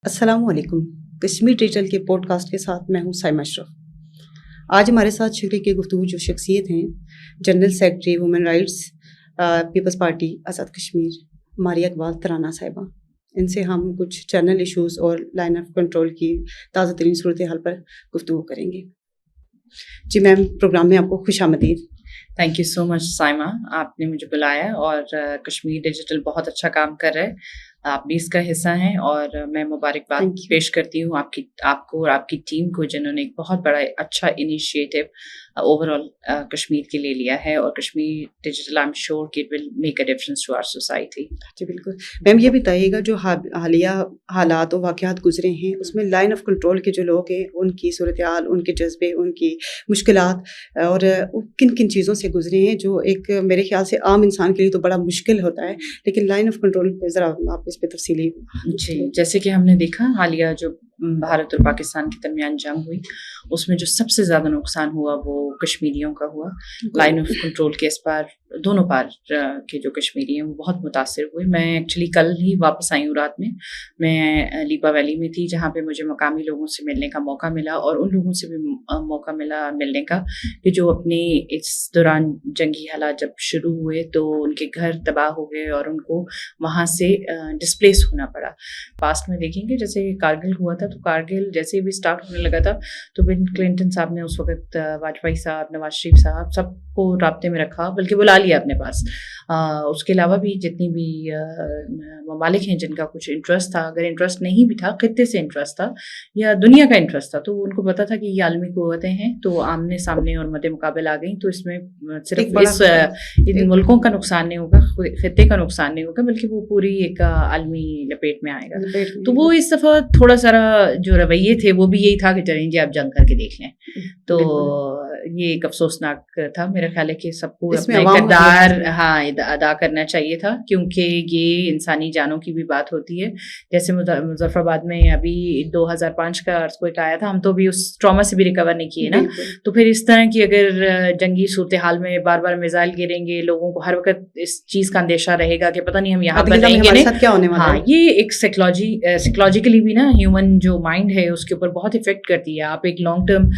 السلام علیکم. کشمیر ڈیجیٹل کے پوڈ کاسٹ کے ساتھ میں ہوں سائمہ اشرف. آج ہمارے ساتھ شریک گفتگو جو شخصیت ہیں general secretary woman rights people's party Azad Kashmir Maria Iqbal Tarana صاحبہ. ان سے ہم کچھ چینل ایشوز اور لائن آف کنٹرول کی تازہ ترین صورتحال پر گفتگو کریں گے. جی میم، پروگرام میں آپ کو خوش آمدید. تھینک یو سو مچ سائمہ، آپ نے مجھے بلایا اور کشمیر ڈیجیٹل بہت اچھا کام کر رہا ہے. آپ بھی اس کا حصہ ہیں اور میں مبارکباد پیش کرتی ہوں آپ کو اور آپ کی ٹیم کو، جنہوں نے ایک بہت بڑا اچھا انیشیٹو اوور آل کشمیر کے لیے لیا ہے. اور Kashmir digital I'm sure کہ it will make a difference to our society. جی بالکل. میم یہ بتائیے گا جو حالیہ حالات و واقعات گزرے ہیں اس میں لائن آف کنٹرول کے جو لوگ ہیں ان کی صورتحال، ان کے جذبے، ان کی مشکلات اور کن کن چیزوں سے گزرے ہیں جو ایک میرے خیال سے عام انسان کے لیے تو بڑا مشکل ہوتا ہے، لیکن لائن آف کنٹرول پہ ذرا آپ اس پہ تفصیلی. جی، جیسے کہ ہم نے دیکھا حالیہ جو بھارت اور پاکستان کے درمیان جنگ ہوئی، اس میں جو سب سے زیادہ نقصان ہوا وہ کشمیریوں کا ہوا. لائن آف کنٹرول کے اس پار دونوں پار کے جو کشمیری ہیں وہ بہت متاثر ہوئے. میں ایکچولی کل ہی واپس آئی ہوں رات میں لیپا ویلی میں تھی، جہاں پہ مجھے مقامی لوگوں سے ملنے کا موقع ملا اور ان لوگوں سے بھی موقع ملا ملنے کا کہ جو اپنے اس دوران جنگی حالات جب شروع ہوئے تو ان کے گھر تباہ ہو گئے اور ان کو وہاں سے ڈسپلیس ہونا پڑا. پاسٹ میں دیکھیں گے جیسے کارگل ہوا تھا، تو کارگل جیسے ہی بھی اسٹارٹ ہونے لگا تھا تو بل کلنٹن صاحب نے اس وقت واجپئی صاحب، نواز شریف صاحب سب کو رابطے میں رکھا، بلکہ بلا لیا اپنے پاس. اس کے علاوہ بھی جتنی بھی ممالک ہیں جن کا کچھ انٹرسٹ تھا، اگر انٹرسٹ نہیں بھی تھا، خطے سے انٹرسٹ تھا یا دنیا کا انٹرسٹ تھا، تو ان کو پتا تھا کہ یہ عالمی قوتیں ہیں تو آمنے سامنے اور مد مقابل آ گئیں. تو اس میں صرف ان ملکوں کا نقصان نہیں ہوگا، خطے کا نقصان نہیں ہوگا، بلکہ وہ پوری ایک عالمی لپیٹ میں آئے گا. تو وہ اس دفعہ تھوڑا سا جو رویے تھے وہ بھی یہی تھا کہ چلیں جی آپ جنگ کر کے دیکھ لیں. تو یہ ایک افسوسناک تھا. میرا خیال ہے کہ سب کو اپنا کردار ادا کرنا چاہیے تھا، کیونکہ یہ انسانی جانوں کی بھی بات ہوتی ہے. جیسے مظفر آباد میں ابھی 2005 کا ارتھکویک آیا تھا، ہم تو بھی اس ٹراما سے بھی ریکور نہیں کیے نا. تو پھر اس طرح کی اگر جنگی صورتحال میں بار بار میزائل گریں گے، لوگوں کو ہر وقت اس چیز کا اندیشہ رہے گا کہ پتہ نہیں ہم یہاں پر رہیں گے نہیں. ہاں، یہ ایک سائیکولوجیکلی بھی نا ہیومن جو مائنڈ ہے اس کے اوپر بہت افیکٹ کرتی ہے. آپ ایک لانگ ٹرم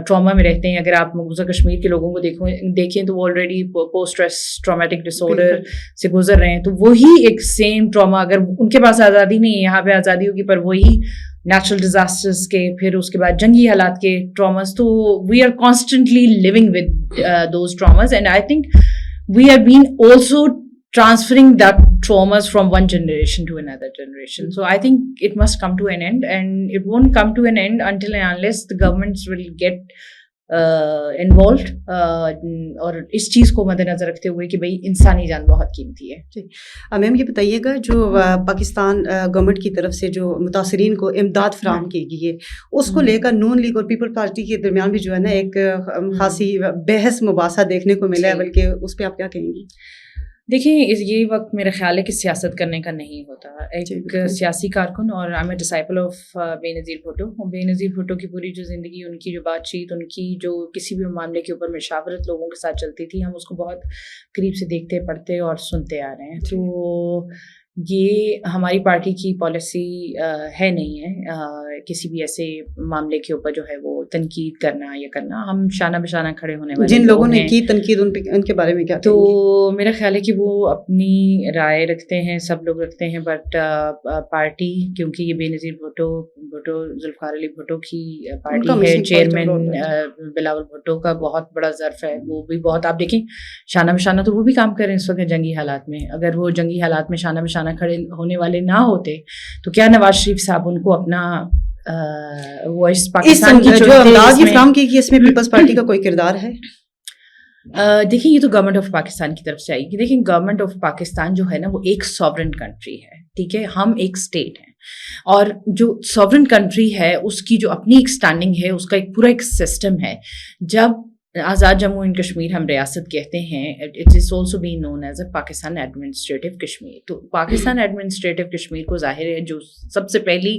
ٹراما میں رہتے ہیں. اگر آپ مقبوضہ کشمیر کے لوگوں کو دیکھیں تو وہ آلریڈی پوسٹ اسٹریس ٹرامیٹک ڈس آرڈر سے گزر رہے ہیں. تو وہی ایک سیم ٹراما، اگر ان کے پاس آزادی نہیں ہے، یہاں پہ آزادی ہوگی، پر وہی نیچرل ڈیزاسٹرز کے، پھر اس کے بعد جنگی حالات کے ٹراماز. تو we are constantly living with those traumas and I think we are been also transferring that traumas from one generation to another generation. So I think it must come to an end, and it won't come to an end until and unless the governments will get involved اور اس چیز کو مد نظر رکھتے ہوئے کہ بھئی انسانی جان بہت قیمتی ہے. جی میم، یہ بتائیے گا جو پاکستان گورنمنٹ کی طرف سے جو متاثرین کو امداد فراہم کی گئی ہے، اس کو لے کر نون لیگ اور پیپل پارٹی کے درمیان بھی جو ہے نا ایک خاصی بحث مباحثہ دیکھنے کو ملا ہے، بلکہ اس پہ آپ کیا کہیں گی؟ دیکھیں، یہ وقت میرا خیال ہے کہ سیاست کرنے کا نہیں ہوتا. ایک سیاسی کارکن، اور I am a disciple of بے نظیر بھٹو. بے نظیر بھٹو کی پوری جو زندگی، ان کی جو بات چیت، ان کی جو کسی بھی معاملے کے اوپر مشاورت لوگوں کے ساتھ چلتی تھی، ہم اس کو بہت قریب سے دیکھتے، پڑھتے اور سنتے آ رہے ہیں. تو یہ ہماری پارٹی کی پالیسی ہے نہیں ہے کسی بھی ایسے معاملے کے اوپر جو ہے وہ تنقید کرنا یا کرنا. ہم شانہ بشانہ کھڑے ہونے والے جن لوگوں نے کی تنقید ان کے بارے میں کیا؟ تو میرا خیال ہے کہ وہ اپنی رائے رکھتے ہیں، سب لوگ رکھتے ہیں، بٹ پارٹی، کیونکہ یہ بے نظیر بھٹو ذوالفقار علی بھٹو کی پارٹی ہے، چیئرمین بلاول بھٹو کا بہت بڑا ظرف ہے. وہ بھی بہت، آپ دیکھیں شانہ بشانہ تو وہ بھی کام کر رہے ہیں اس وقت جنگی حالات میں. اگر وہ جنگی حالات میں شانہ بشانہ کھڑے ہونے والے نہ ہوتے تو کیا نواز شریف صاحب ان کو اپنا وائس پاکستان کی جو امداد فراہم کی اس میں پیپلز پارٹی کا کوئی کردار ہے؟ دیکھیں، یہ تو گورنمنٹ آف پاکستان کی طرف سے آئی گی. دیکھیں، گورنمنٹ آف پاکستان جو ہے نا وہ ایک ساورن کنٹری ہے، ٹھیک ہے، ہم ایک اسٹیٹ ہیں، اور جو ساورن کنٹری ہے اس کی جو اپنی ایک اسٹینڈنگ ہے، اس کا ایک پورا ایک سسٹم ہے. جب آزاد جموں اینڈ کشمیر ہم ریاست کہتے ہیں، it is also been known as a Pakistan administrative Kashmir. تو پاکستان ایڈمنسٹریٹو کشمیر کو ظاہر ہے جو سب سے پہلی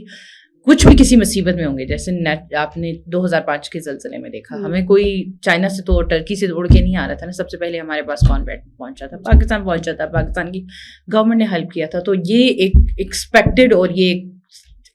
کچھ بھی کسی مصیبت میں ہوں گے، جیسے آپ نے 2005 کے زلزلے میں دیکھا، ہمیں کوئی چائنا سے تو ٹرکی سے اڑ کے نہیں آ رہا تھا نا، سب سے پہلے ہمارے پاس کون پہنچا تھا؟ پاکستان پہنچا تھا. پاکستان کی گورنمنٹ نے ہیلپ کیا تھا. تو یہ ایک ایکسپیکٹڈ اور یہ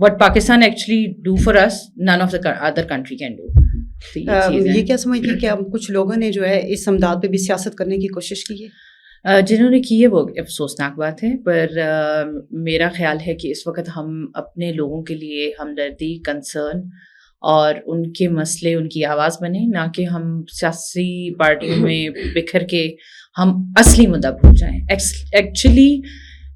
What Pakistan actually do for us, none of the other country can do. یہ کیا سمجھتی کہ اب کچھ لوگوں نے جو ہے اس امداد پہ بھی سیاست کرنے کی کوشش کی ہے؟ جنہوں نے کی ہے وہ افسوسناک بات ہے, پر میرا خیال ہے کہ اس وقت ہم اپنے لوگوں کے لیے ہمدردی, کنسرن اور ان کے مسئلے, ان کی آواز بنیں, نہ کہ ہم سیاسی پارٹیوں میں بکھر کے ہم اصلی مدعا بھول جائیں. ایکچولی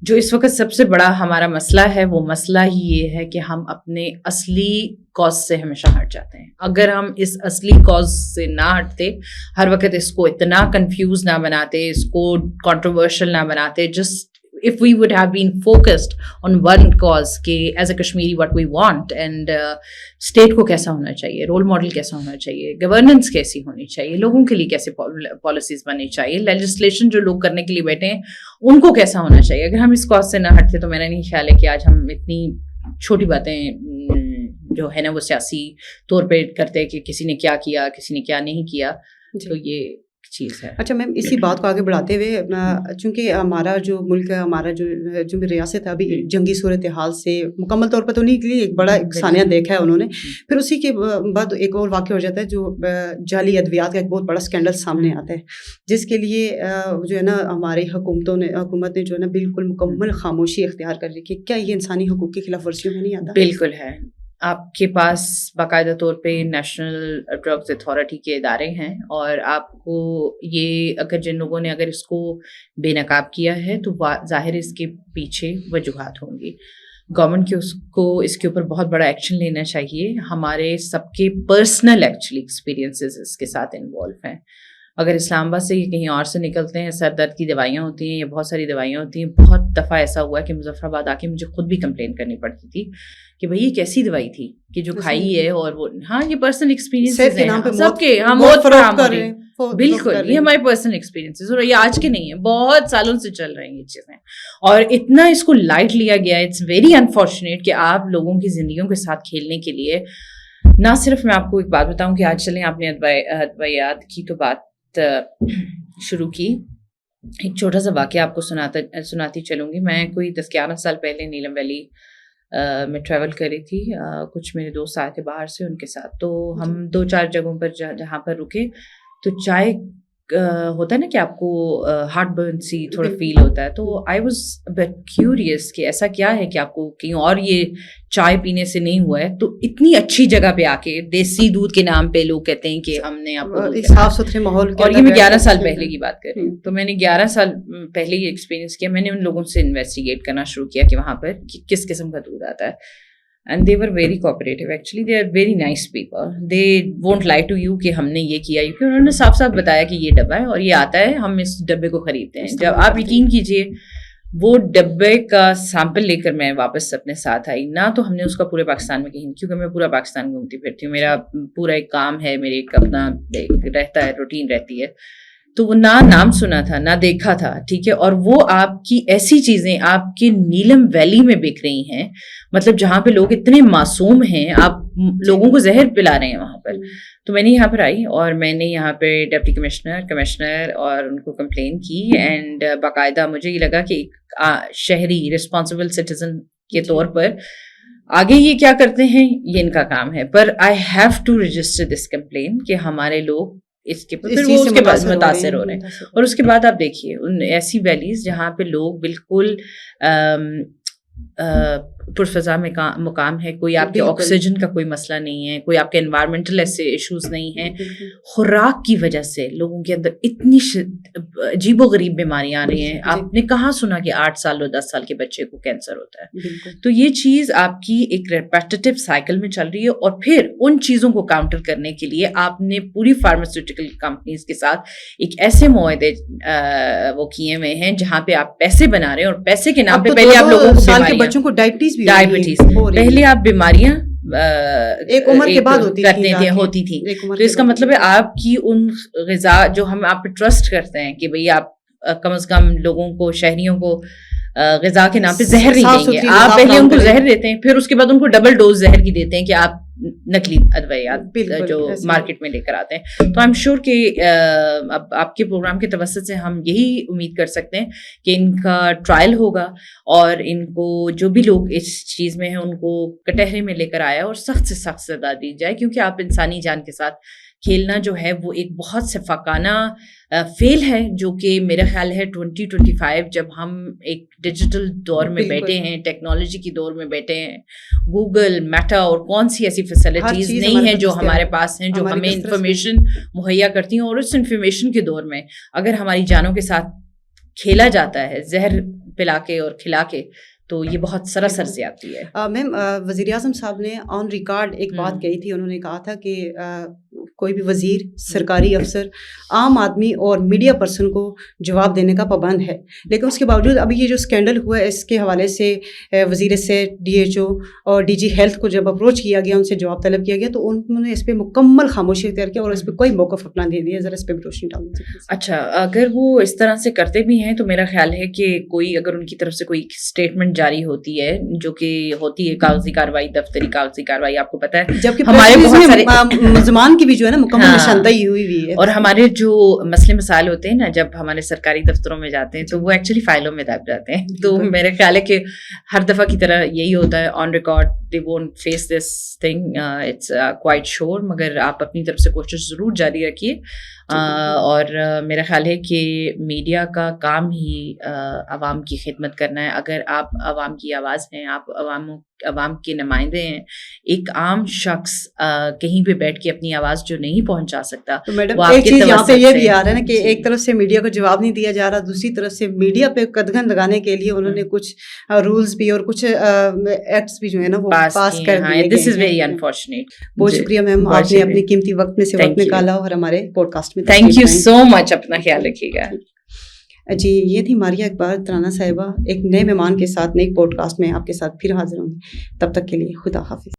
جو اس وقت سب سے بڑا ہمارا مسئلہ ہے وہ مسئلہ ہی یہ ہے کہ ہم اپنے اصلی کاز سے ہمیشہ ہٹ جاتے ہیں. اگر ہم اس اصلی کاز سے نہ ہٹتے, ہر وقت اس کو اتنا کنفیوز نہ بناتے, اس کو کنٹروورشل نہ بناتے, just if we would have been focused on one cause کہ as a Kashmiri what we want and state کو کیسا ہونا چاہیے, رول ماڈل کیسا ہونا چاہیے, گورننس کیسی ہونی چاہیے, لوگوں کے لیے کیسے پالیسیز بننی چاہیے, لیجسلیشن جو لوگ کرنے کے لیے بیٹھے ہیں ان کو کیسا ہونا چاہیے. اگر ہم اس کاز سے نہ ہٹتے تو میرا نہیں خیال ہے کہ آج ہم اتنی چھوٹی باتیں جو ہے نا وہ سیاسی طور پہ کرتے کہ کسی نے کیا کیا, کسی نے کیا نہیں کیا. تو یہ چیز ہے. اچھا میم, اسی بات کو آگے بڑھاتے ہوئے, چونکہ ہمارا جو ملک ہے, ہمارا جو ریاست ہے ابھی جنگی صورتحال سے مکمل طور پر تو نہیں نکلی, ایک بڑا سانیہ دیکھا ہے انہوں نے. پھر اسی کے بعد ایک اور واقعہ ہو جاتا ہے جو جعلی ادویات کا ایک بہت بڑا اسکینڈل سامنے آتا ہے, جس کے لیے جو ہے نا ہماری حکومت نے جو ہے نا بالکل مکمل خاموشی اختیار کر رکھی ہے. کیا یہ انسانی حقوق کی خلاف ورزیوں میں نہیں آتا؟ بالکل ہے. آپ کے پاس باقاعدہ طور پہ نیشنل ڈرگز اتھارٹی کے ادارے ہیں, اور آپ کو یہ اگر جن لوگوں نے اگر اس کو بے نقاب کیا ہے تو ظاہر اس کے پیچھے وجوہات ہوں گی. گورنمنٹ کو اس کے اوپر بہت بڑا ایکشن لینا چاہیے. ہمارے سب کے پرسنل ایکچولی ایکسپیرینسز اس کے ساتھ انوالو ہیں. اگر اسلام آباد سے کہیں اور سے نکلتے ہیں, سر درد کی دوائیاں ہوتی ہیں یا بہت ساری دوائیاں ہوتی ہیں. بہت دفعہ ایسا ہوا کہ مظفر آباد آ کے مجھے خود بھی کمپلین کرنی پڑتی تھی کہ بھائی یہ کیسی دوائی تھی کہ جو کھائی ہے, اور وہ ہاں یہ پرسنل ایکسپیرینس ہے سب کے, ہم بالکل یہ ہمارے پرسنل ایکسپیرینس اور یہ آج کے نہیں ہیں, بہت سالوں سے چل رہی ہیں یہ چیزیں, اور اتنا اس کو لائٹ لیا گیا. اٹس ویری انفارچونیٹ کہ آپ لوگوں کی زندگیوں کے ساتھ کھیلنے کے لیے نہ صرف, میں آپ کو ایک بات بتاؤں کہ آج چلیں آپ نے ادویات کی تو بات شروع کی, ایک چھوٹا سا واقعہ آپ کو سناتی چلوں گی. میں کوئی 10-11 سال پہلے نیلم ویلی میں ٹریول کر رہی تھی, کچھ میرے دوست آئے تھے باہر سے ان کے ساتھ, تو ہم 2-4 جگہوں پر جہاں پر رکے تو چائے ہوتا ہے نا کہ آپ کو ہارٹ برن سی تھوڑا فیل ہوتا ہے, تو آئی واز بٹ کیوریس کہ ایسا کیا ہے کہ آپ کو کہیں اور یہ چائے پینے سے نہیں ہوا ہے. تو اتنی اچھی جگہ پہ آ کے دیسی دودھ کے نام پہ لوگ کہتے ہیں کہ ہم نے آپ کو صاف ستھرے ماحول, اور یہ میں 11 سال پہلے کی بات کر رہی ہوں. تو میں نے 11 سال پہلے یہ ایکسپیرینس کیا. میں نے ان لوگوں سے انویسٹیگیٹ کرنا شروع کیا کہ وہاں پر کس قسم کا دودھ آتا ہے. And they were very cooperative. Actually, they are very nice people. They won't lie to you کہ ہم نے یہ کیا, کیونکہ انہوں نے صاف صاف بتایا کہ یہ ڈبہ ہے اور یہ آتا ہے, ہم اس ڈبے کو خریدتے ہیں. جب آپ یقین کیجئے وہ ڈبے کا سیمپل لے کر میں واپس اپنے ساتھ آئی, نہ تو ہم نے اس کا پورے پاکستان میں کہیں, کیونکہ میں پورا پاکستان گھومتی پھرتی ہوں, میرا پورا ایک کام ہے, میرے ایک اپنا رہتا ہے, روٹین رہتی ہے, تو وہ نہ نام سنا تھا نہ دیکھا تھا, ٹھیک ہے. اور وہ آپ کی ایسی چیزیں آپ کے نیلم ویلی میں بک رہی ہیں, مطلب جہاں پہ لوگ اتنے معصوم ہیں, آپ لوگوں کو زہر پلا رہے ہیں وہاں پر. تو میں نے یہاں پر آئی اور میں نے یہاں پہ ڈپٹی کمشنر اور ان کو کمپلین کی, اینڈ باقاعدہ مجھے یہ لگا کہ ایک شہری رسپانسبل سٹیزن کے طور پر آگے یہ کیا کرتے ہیں یہ ان کا کام ہے, پر I have to register this complaint کہ ہمارے لوگ اس کے پھر وہ اس کے بعد متاثر ہو رہے ہیں. اور اس کے بعد آپ دیکھیے ان ایسی ویلیز جہاں پہ لوگ بالکل پرفضا مقام ہے, کوئی آپ کے آکسیجن کا کوئی مسئلہ نہیں ہے, کوئی آپ کے انوائرمنٹل ایسے ایشوز نہیں ہیں, خوراک کی وجہ سے لوگوں کے اندر اتنی عجیب و غریب بیماریاں آ رہی ہیں. آپ نے کہاں سنا کہ 8 سال اور 10 سال کے بچے کو کینسر ہوتا ہے؟ تو یہ چیز آپ کی ایک ریپیٹیٹیو سائیکل میں چل رہی ہے, اور پھر ان چیزوں کو کاؤنٹر کرنے کے لیے آپ نے پوری فارماسیوٹیکل کمپنیز کے ساتھ ایک ایسے معاہدے وہ کیے ہوئے ہیں جہاں پہ آپ پیسے بنا رہے ہیں, اور پیسے کے نام پہ پہلے آپ لوگوں کو بچوں کو ڈائبٹیز پہلے آپ بیماریاں ایک عمر کے بعد ہوتی تھی. تو اس کا مطلب ہے آپ کی ان غذا جو ہم آپ پہ ٹرسٹ کرتے ہیں کہ بھئی آپ کم از کم لوگوں کو, شہریوں کو غذا کے نام پہ زہر نہیں دیں گے. آپ پہلے ان کو زہر دیتے ہیں, پھر اس کے بعد ان کو ڈبل ڈوز زہر کی دیتے ہیں کہ آپ نقلی ادویات جو مارکیٹ میں لے کر آتے ہیں. تو آئی ایم شیور کہ اب آپ کے پروگرام کے توسط سے ہم یہی امید کر سکتے ہیں کہ ان کا ٹرائل ہوگا اور ان کو جو بھی لوگ اس چیز میں ہیں ان کو کٹہرے میں لے کر آیا اور سخت سے سخت سزا دی جائے, کیونکہ آپ انسانی جان کے ساتھ کھیلنا جو ہے وہ ایک بہت صفاقانہ فیل ہے, جو کہ میرا خیال ہے 2025 جب ہم ایک ڈیجیٹل دور میں بیٹھے ہیں, ٹیکنالوجی کی دور میں بیٹھے ہیں, گوگل, میٹا اور کون سی ایسی فیسلٹیز نہیں ہیں جو ہمارے پاس ہیں, جو ہمیں انفارمیشن مہیا کرتی ہیں, اور اس انفارمیشن کے دور میں اگر ہماری جانوں کے ساتھ کھیلا جاتا ہے زہر پلا کے اور کھلا کے, تو یہ بہت سراسر زیادتی ہے. میم وزیر اعظم صاحب نے آن ریکارڈ ایک بات کہی تھی, انہوں نے کہا تھا کہ کوئی بھی وزیر, سرکاری افسر, عام آدمی اور میڈیا پرسن کو جواب دینے کا پابند ہے, لیکن اس کے باوجود ابھی یہ جو اسکینڈل ہوا ہے اس کے حوالے سے وزیر صحت, DHO اور DG ہیلتھ کو جب اپروچ کیا گیا, ان سے جواب طلب کیا گیا, تو انہوں نے اس پہ مکمل خاموشی اختیار کیا اور اس پہ کوئی موقف اپنا دے دیا. ذرا اس پہ بھی روشنی ڈالیں. اچھا, اگر وہ اس طرح سے کرتے بھی ہیں تو میرا خیال ہے کہ کوئی اگر ان کی طرف سے کوئی اسٹیٹمنٹ جاری ہوتی ہے جو کہ ہوتی ہے کاغذی کارروائی, دفتری کاغذی کارروائی, آپ کو پتہ ہے جبکہ ہمارے بہت سارے ملزمان کی بھی جو ہے نا مکمل نشاندہی ہوئی ہوئی ہے, اور ہمارے جو مسئلے مسائل ہوتے ہیں نا جب ہمارے سرکاری دفتروں میں جاتے ہیں تو وہ ایکچولی فائلوں میں دب جاتے ہیں. تو میرے خیال ہے کہ ہر دفعہ کی طرح یہی ہوتا ہے, on record they won't face this thing, it's quite sure, مگر آپ اپنی طرف سے کوشش ضرور جاری رکھیے. اور میرا خیال ہے کہ میڈیا کا کام ہی عوام کی خدمت کرنا ہے. اگر آپ عوام کی آواز ہیں, آپ عوام کے نمائندے ہیں, ایک عام شخص کہیں پہ بیٹھ کے اپنی آواز جو نہیں پہنچا سکتا. تو میڈم ایک چیز یہاں پہ یہ بھی آ رہا ہے نا کہ ایک طرف سے میڈیا کو جواب نہیں دیا جا رہا, دوسری طرف سے میڈیا پہ قدغن لگانے کے لیے انہوں نے کچھ رولز بھی اور کچھ ایکٹس بھی جو ہے نا وہ پاس کر دیے. دس از ویری انفارچونیٹ. بہت شکریہ میم, آپ نے اپنی قیمتی وقت میں سے وقت نکالا اور ہمارے پوڈ کاسٹ میں. تھینک یو سو مچ, اپنا خیال رکھیے گا. جی, یہ تھی ماریہ اقبال ترانہ صاحبہ ایک نئے مہمان کے ساتھ نئی پوڈ کاسٹ میں آپ کے ساتھ پھر حاضر ہوں گی. تب تک کے لیے خدا حافظ.